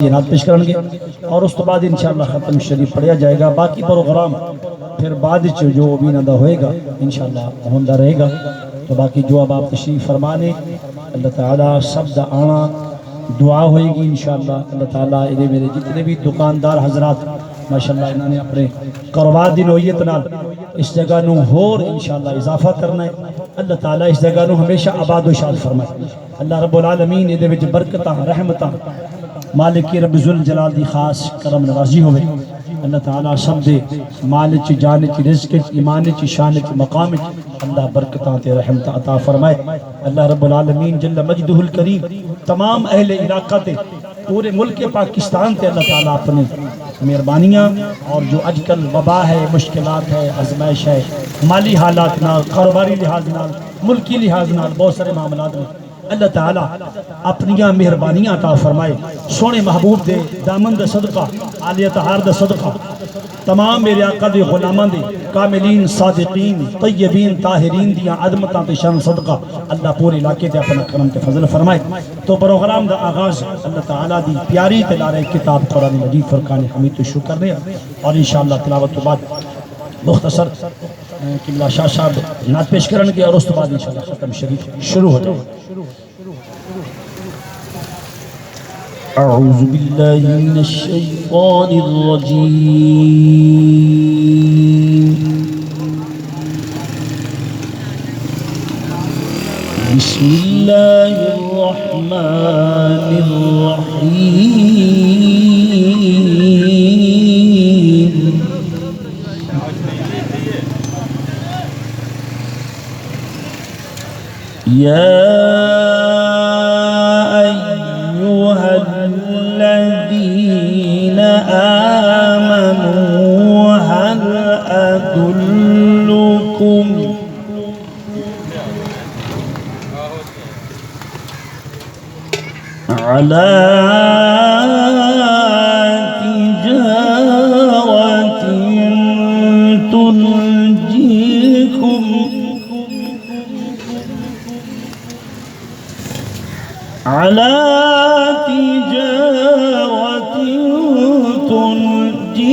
ये नात पेश करेंगे और उस तो बाद इंशाअल्लाह खत्म शरीफ पढ़िया जाएगा। बाकी प्रोग्राम फिर बाद जो भी नदा होएगा इंशाअल्लाह होंदा रहेगा। तो बाकी जो अब आप तशरीफ फरमाने अल्लाह ताला सब दा आना दुआ होएगी इंशाअल्लाह। अल्लाह ताला ये मेरे जितने भी दुकानदार हजरात माशाअल्लाह इन्होंने अपने कारोबार दी नोयत नाल इस जगह नूं होर इंशाअल्लाह इजाफा करना है। अल्लाह ताला इस जगह नूं हमेशा आबाद व शाद फरमाए। अल्लाह रब्बुल आलमीन इहदे विच बरकतां रहमतां मालिक रब्बुल जलाल दी खास करम नवाजी होवे। अल्लाह ताला सब दे माल च जान च रिज़्क च ईमान च शान च मकाम च अल्लाह बरकतां ते रहमत अता फरमाए। अल्लाह रब्बुल आलमीन जल्ल मजदुहुल करीम तमाम अहले इलाका ते पूरे मुल्क पाकिस्तान ते अल्लाह ताला अपने मेहरबानियाँ और जो अजकल वबा है मुश्किलात है आजमाइश है माली हालात नाल कारोबारी लिहाज नाल मुल्की लिहाज नाल बहुत सारे मामलात में अल्लाह ताला अपनियां मेहरबानियां अता फरमाए। सोने महबूब दे दामन दा सदका आलिया तहार दा सदका तमाम मेरे आका दे गुलामां दे कामिलीन सादिकीन तय्यबीन ताहिरीन दियां अदमतां ते शान सदका अल्लाह पूरे इलाके ते अपना करम ते फजल फरमाए। तो प्रोग्राम दा आगाज अल्लाह ताला दी प्यारी तिलावत किताब कुरान मजीद फरकान हमीद तो शुरू करने और इंशाअल्लाह तिलावत तो बाद मुख्तसर किबला शाह साहब नात पेश करेंगे और उस तो बाद इंशाअल्लाह खत्म शरीफ शुरू हो जाएगा। अऊज़ु बिल्लाहि मिनश शैतानिर रजीम। बिस्मिल्लाहिर रहमानिर रहीम। या अय्युहल्लज़ीना आमनू हल अदुल्लुकुम अला तिजारतिन तुनजीकुम अला तिजारतिन तुनजीकुम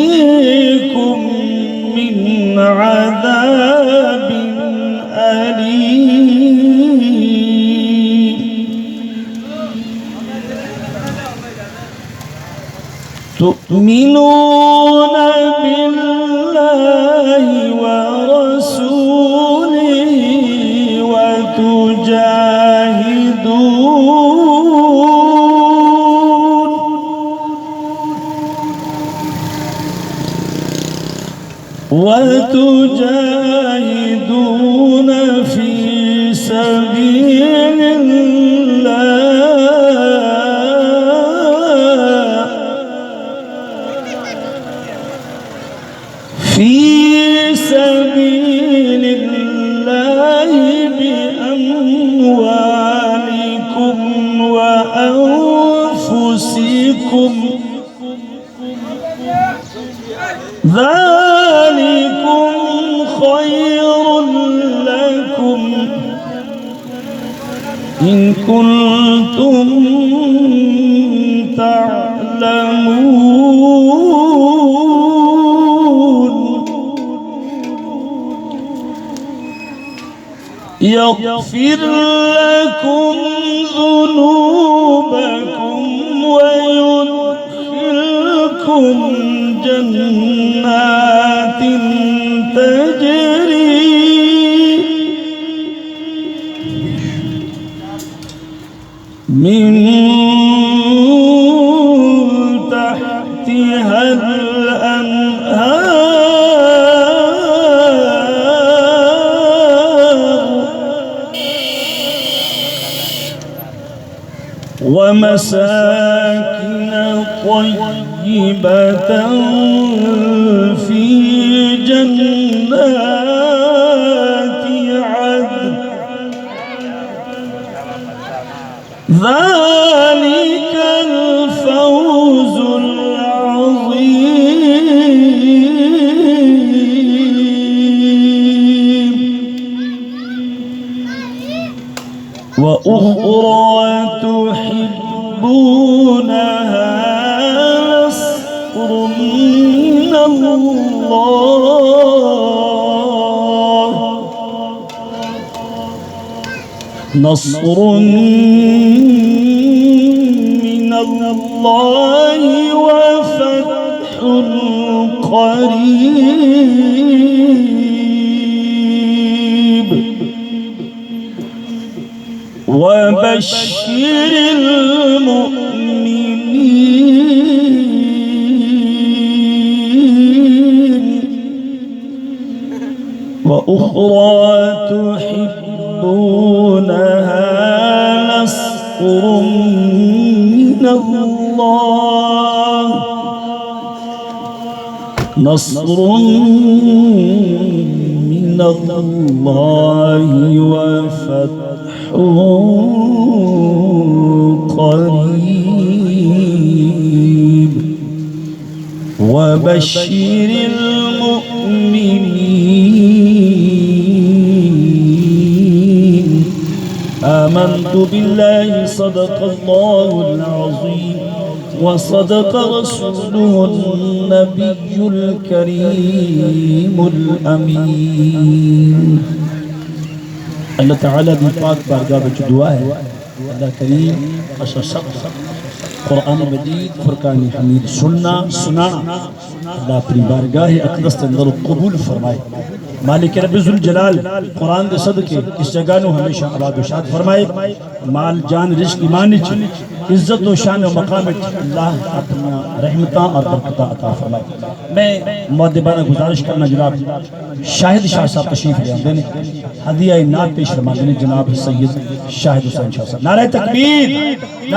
मिन अज़ाबिन अलीम। तु'मिनून बिल्लाहि व रसूलिहि व तुजाहिदून फी सबीलिल्लाहि बिअम्वालिकुम व अनफुसिकुम ज़ालिकुम खैरुल लकुम इन कुंतुम ता'लमून। यग़फिर लकुम ज़ुनूबकुम व युदखिलकुम जन्नातिन तजरी मिन तहतिहल अनहार व मसाकिन तय्यबतन फी जन्नाति अदन ज़ालिकल फौज़ुल अज़ीम। وأخرى تحبونها نصر من الله وفتح قريب وبشر المؤمنين وأخرى تحبونها نصر من الله وفتح قريب وبشر المؤمنين آمنت بالله صدق الله العظيم وصدق رسوله النبي الكريم الأمين اللہ تعالیٰ دی پاک بارگاہ وچ دعا ہے اللہ کریم اشر صبر قرآن مجید فرقان حمید سننا اللہ اپنی بارگاہ اقدس اندر قبول فرمائے مالک رب ذوالجلال قرآن دے صدقے اس جگہ نو ہمیشہ آباد و شاد فرمائے مال جان رزق ایمان عزت و شان و مقام اللہ اپنا رحمتاں اور برکتاں عطا فرمائے میں مؤدبانہ گزارش کرنا جناب شاہد شاہ صاحب تشریف لے آندے نے ہدیہ نعت پیش فرما دینے جناب سید شاہد حسین شاہ صاحب نعرہ تکبیر